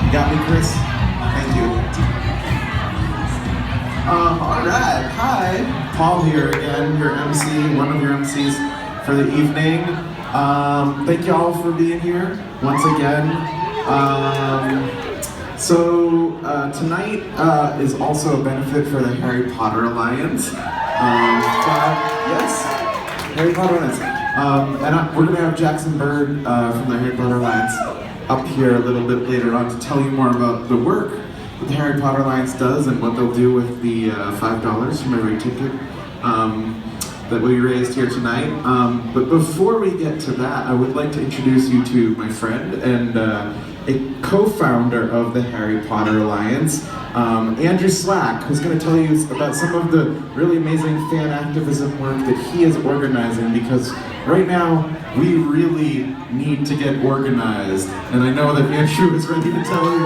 You got me, Chris? Thank you. All right, hi. Paul here again, your MC, one of your MCs for the evening. Thank you all for being here once again. Tonight is also a benefit for the Harry Potter Alliance. Yes, Harry Potter Alliance. We're going to have Jackson Bird from the Harry Potter Alliance up here a little bit later on to tell you more about the work that the Harry Potter Alliance does and what they'll do with the $5 from every ticket that we raised here tonight. But before we get to that, I would like to introduce you to my friend and a co-founder of the Harry Potter Alliance, Andrew Slack, who's going to tell you about some of the really amazing fan activism work that he is organizing, because right now we really need to get organized, and I know that Andrew is ready to tell you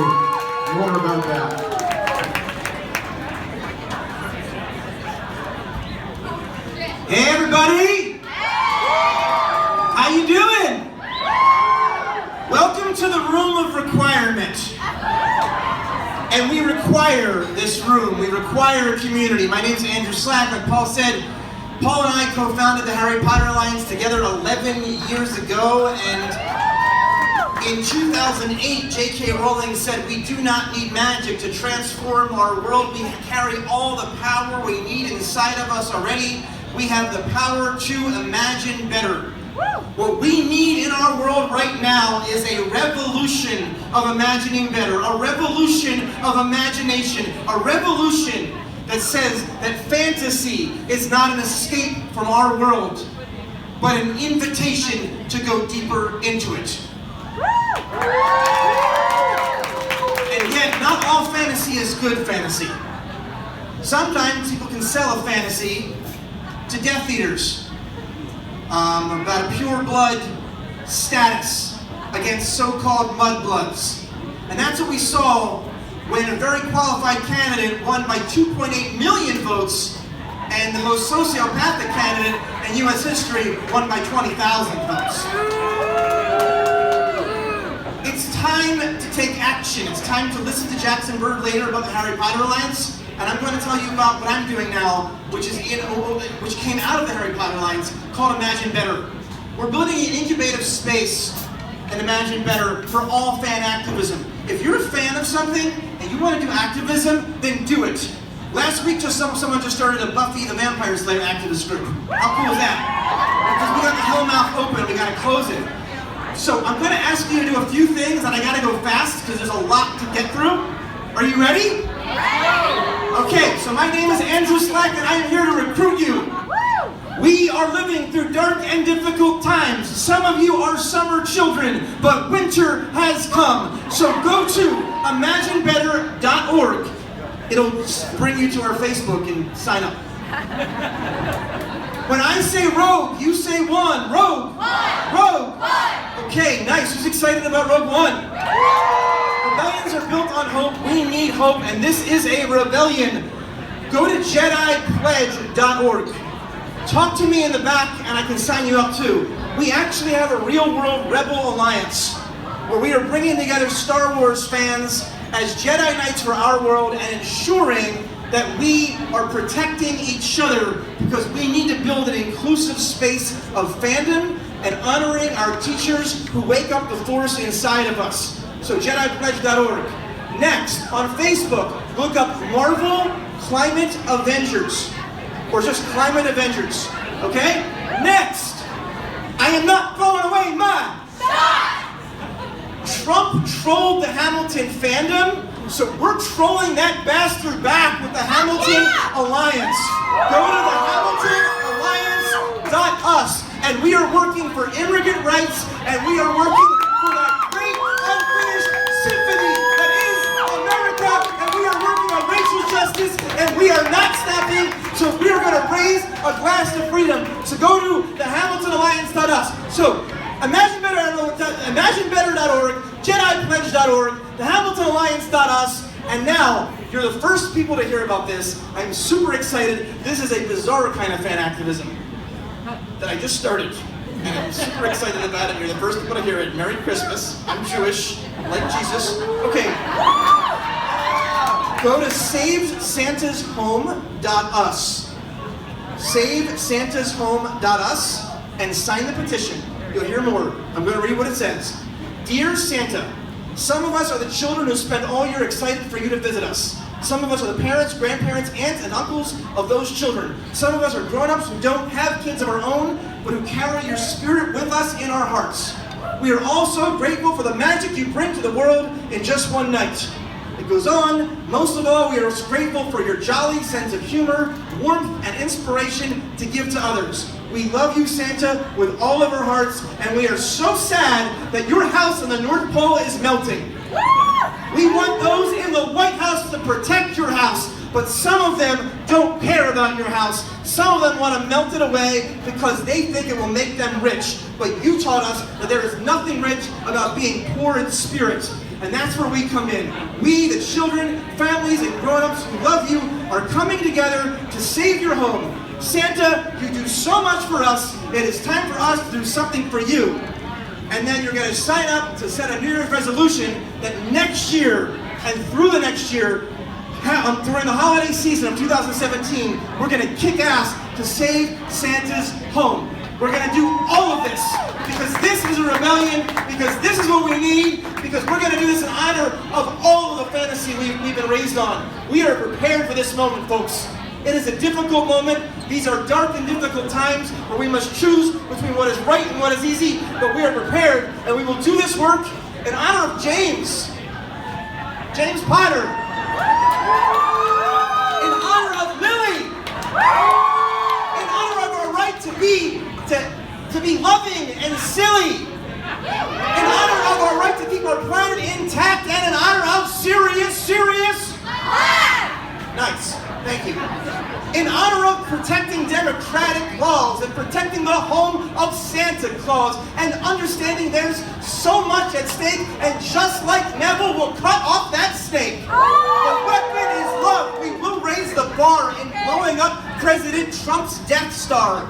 more about that. Hey everybody! How you doing? Welcome to the room of requirement. And we require this room, we require community. My name's Andrew Slack, like Paul said. Paul and I co-founded the Harry Potter Alliance together 11 years ago, and in 2008, J.K. Rowling said we do not need magic to transform our world. We carry all the power we need inside of us already. We have the power to imagine better. What we need in our world right now is a revolution of imagining better, a revolution of imagination, a revolution that says that fantasy is not an escape from our world, but an invitation to go deeper into it. And yet, not all fantasy is good fantasy. Sometimes people can sell a fantasy to Death Eaters about a pure blood status against so-called mudbloods. And that's what we saw when a very qualified candidate won by 2.8 million votes, and the most sociopathic candidate in U.S. history won by 20,000 votes. It's time to take action. It's time to listen to Jackson Bird later about the Harry Potter Alliance. And I'm going to tell you about what I'm doing now, which came out of the Harry Potter Alliance, called Imagine Better. We're building an incubative space and Imagine Better for all fan activism. If you're a fan of something and you want to do activism, then do it. Last week, someone just started a Buffy the Vampire Slayer activist group. How cool is that? Because we got the hellmouth open, we got to close it. So I'm going to ask you to do a few things, and I got to go fast because there's a lot to get through. Are you ready? Okay, so my name is Andrew Slack, and I am here to recruit you. We are living through dark and difficult times. Some of you are summer children, but winter has come. So go to imaginebetter.org. It'll bring you to our Facebook and sign up. When I say rogue, you say one. Rogue. Rogue. Okay, nice. Who's excited about Rogue One? Rebellions are built on hope. We need hope, and this is a rebellion. Go to JediPledge.org. Talk to me in the back, and I can sign you up too. We actually have a real-world Rebel Alliance, where we are bringing together Star Wars fans as Jedi Knights for our world and ensuring that we are protecting each other, because we need to build an inclusive space of fandom and honoring our teachers who wake up the Force inside of us. So JediPledge.org. Next, on Facebook, look up Marvel Climate Avengers, or just Climate Avengers, okay? Next, I am not throwing away mine. Trump trolled the Hamilton fandom, so we're trolling that bastard back with the Hamilton Alliance. Go to the HamiltonAlliance.us, and we are working for immigrant rights, and we are working for that great unfinished symphony that is America, and we are working on racial justice, and we are not stopping, so we are going to raise a glass to freedom. So go to the HamiltonAlliance.us. So imaginebetter.org, JediPledge.org, the HamiltonAlliance.us, and now you're the first people to hear about this. I'm super excited. This is a bizarre kind of fan activism that I just started. and I'm super excited about it. You're the first people to hear it. Merry Christmas. I'm Jewish, like Jesus. Okay. Go to SaveSantasHome.us. SaveSantasHome.us and sign the petition. You'll hear more. I'm going to read what it says. Dear Santa, some of us are the children who spend all year excited for you to visit us. Some of us are the parents, grandparents, aunts, and uncles of those children. Some of us are grown-ups who don't have kids of our own, but who carry your spirit with us in our hearts. We are all so grateful for the magic you bring to the world in just one night. It goes on, most of all, we are grateful for your jolly sense of humor, warmth, and inspiration to give to others. We love you, Santa, with all of our hearts, and we are so sad that your house on the North Pole is melting. We want those in the White House to protect your house, but some of them don't care about your house. Some of them want to melt it away because they think it will make them rich. But you taught us that there is nothing rich about being poor in spirit. And that's where we come in. We, the children, families, and grown-ups who love you, are coming together to save your home. Santa, you do so much for us. It is time for us to do something for you. And then you're going to sign up to set a New Year's resolution that next year and through the next year, during the holiday season of 2017, we're going to kick ass to save Santa's home. We're going to do all of this because this is a rebellion, because this is what we need, because we're going to do this in honor of all of the fantasy we've been raised on. We are prepared for this moment, folks. It is a difficult moment. These are dark and difficult times where we must choose between what is right and what is easy, but we are prepared, and we will do this work in honor of James Potter, in honor of Lily, in honor of our right to be loving and silly, in honor of our right to keep our planet intact, and in honor of Sirius. Nice. Thank you. In honor of protecting democratic laws and protecting the home of Santa Claus and understanding there's so much at stake, and just like Neville will cut off that snake. The weapon is love. We will raise the bar in blowing up President Trump's Death Star.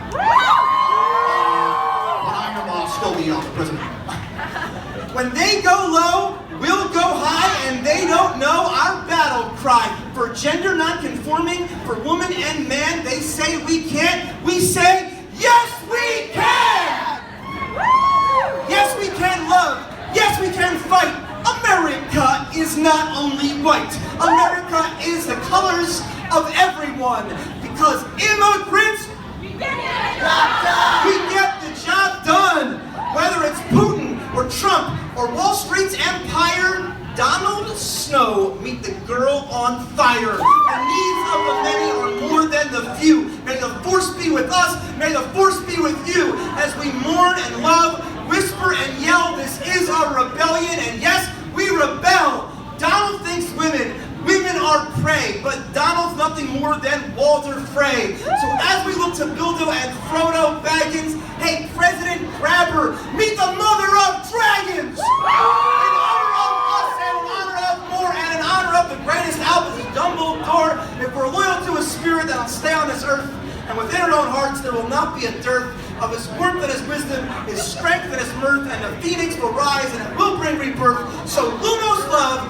I am still the president. When they go low, we'll go high, and they don't know our battle cry. For gender non-conforming, for woman and man, they say we can't. We say, yes, we can! Yes, we can love. Yes, we can fight. America is not only white. America is the colors of everyone. Because immigrants, we get the job done. Whether it's Putin or Trump or Wall Street's empire, Donald Snow, meet the girl on fire. The needs of the many are more than the few. May the force be with us. May the force be with you as we mourn and love, whisper and yell. This is our rebellion, and yes, we rebel. Donald thinks women are prey, but Donald's nothing more than Walter Frey. So as we look to Bilbo and Frodo Baggins, hey, President Grabber, meet the mother of dragons! In honor of us, and in honor of more, and in honor of the greatest Albus Dumbledore, if we're loyal to a spirit that'll stay on this earth, and within our own hearts there will not be a dearth of his warmth and his wisdom, his strength and his mirth, and the phoenix will rise and it will bring rebirth. So Lumos love,